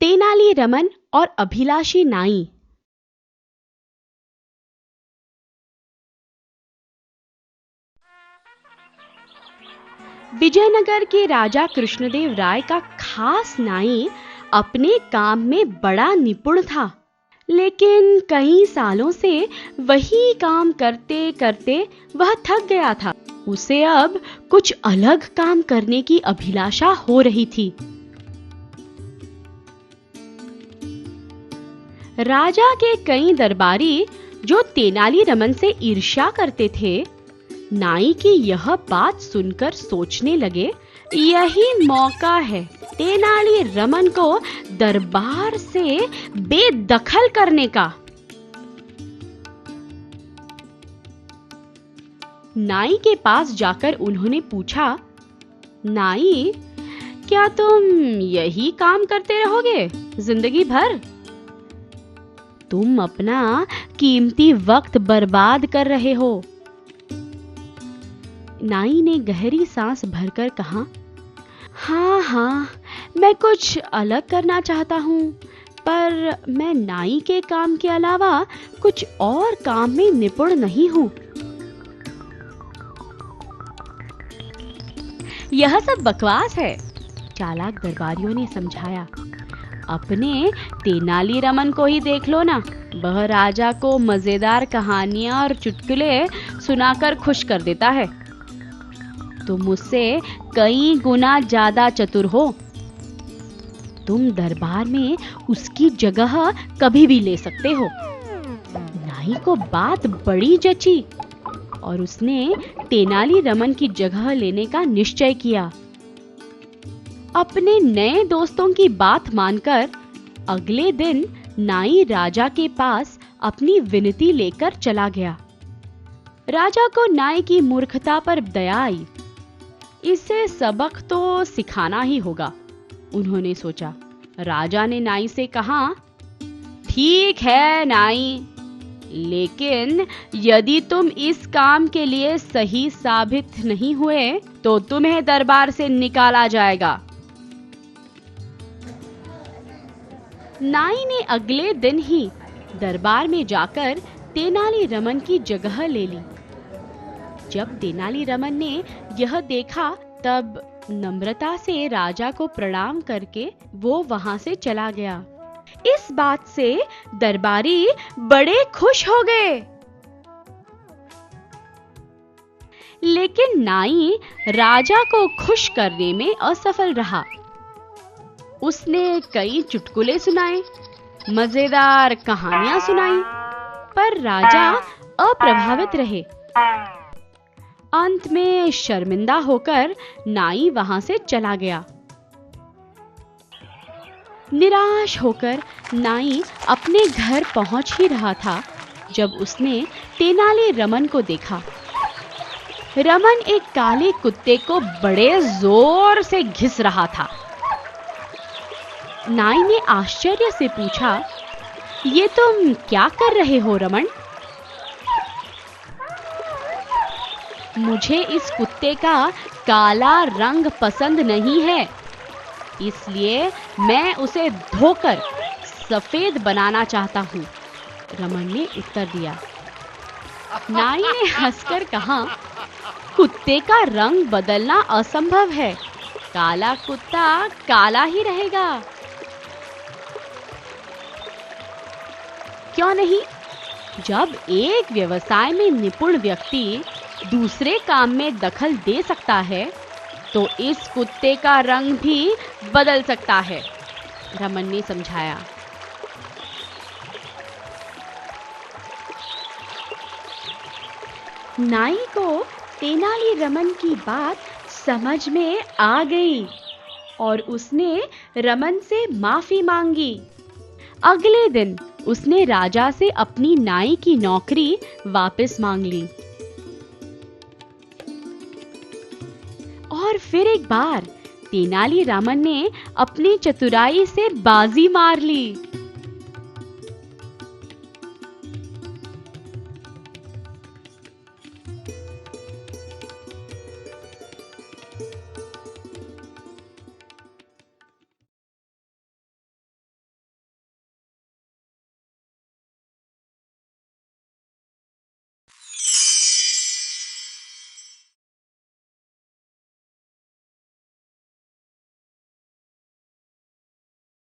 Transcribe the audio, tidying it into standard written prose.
तेनाली रमन और अभिलाषी नाई। विजयनगर के राजा कृष्णदेव राय का खास नाई अपने काम में बड़ा निपुण था, लेकिन कई सालों से वही काम करते करते वह थक गया था। उसे अब कुछ अलग काम करने की अभिलाषा हो रही थी। राजा के कई दरबारी जो तेनाली रमन से ईर्ष्या करते थे, नाई की यह बात सुनकर सोचने लगे, यही मौका है तेनाली रमन को दरबार से बेदखल करने का। नाई के पास जाकर उन्होंने पूछा, नाई, क्या तुम यही काम करते रहोगे जिंदगी भर? तुम अपना कीमती वक्त बर्बाद कर रहे हो। नाई ने गहरी सांस भरकर कहा, हाँ, मैं कुछ अलग करना चाहता हूँ, पर मैं नाई के काम के अलावा कुछ और काम में निपुण नहीं हूँ। यह सब बकवास है, चालाक दरबारियों ने समझाया। अपने तेनाली रमन को ही देख लो ना, वह राजा को मजेदार कहानियां और चुटकुले सुनाकर खुश कर देता है। तुम मुझसे कई गुना ज्यादा चतुर हो। तुम दरबार में उसकी जगह कभी भी ले सकते हो। नाई को बात बड़ी जची और उसने तेनाली रमन की जगह लेने का निश्चय किया। अपने नए दोस्तों की बात मानकर अगले दिन नाई राजा के पास अपनी विनती लेकर चला गया। राजा को नाई की मूर्खता पर दया आई। इसे सबक तो सिखाना ही होगा, उन्होंने सोचा। राजा ने नाई से कहा, ठीक है नाई, लेकिन यदि तुम इस काम के लिए सही साबित नहीं हुए तो तुम्हें दरबार से निकाला जाएगा। नाई ने अगले दिन ही दरबार में जाकर तेनाली रमन की जगह ले ली। जब तेनाली रमन ने यह देखा, तब नम्रता से राजा को प्रणाम करके वो वहां से चला गया। इस बात से दरबारी बड़े खुश हो गए। लेकिन नाई राजा को खुश करने में असफल रहा। उसने कई चुटकुले सुनाए, मजेदार कहानियां सुनाई, पर राजा अप्रभावित रहे। अंत में शर्मिंदा होकर नाई वहां से चला गया। निराश होकर नाई अपने घर पहुंच ही रहा था जब उसने तेनाली रमन को देखा। रमन एक काले कुत्ते को बड़े जोर से घिस रहा था। नाई ने आश्चर्य से पूछा, ये तुम क्या कर रहे हो रमन? मुझे इस कुत्ते का काला रंग पसंद नहीं है, इसलिए मैं उसे धोकर सफेद बनाना चाहता हूँ, रमन ने उत्तर दिया। नाई ने हंसकर कहा, कुत्ते का रंग बदलना असंभव है, काला कुत्ता काला ही रहेगा। क्यों नहीं? जब एक व्यवसाय में निपुण व्यक्ति दूसरे काम में दखल दे सकता है, तो इस कुत्ते का रंग भी बदल सकता है, रमन ने समझाया। नाई को तेनाली रमन की बात समझ में आ गई और उसने रमन से माफी मांगी। अगले दिन उसने राजा से अपनी नाई की नौकरी वापस मांग ली। और फिर एक बार तेनाली रामन ने अपनी चतुराई से बाजी मार ली।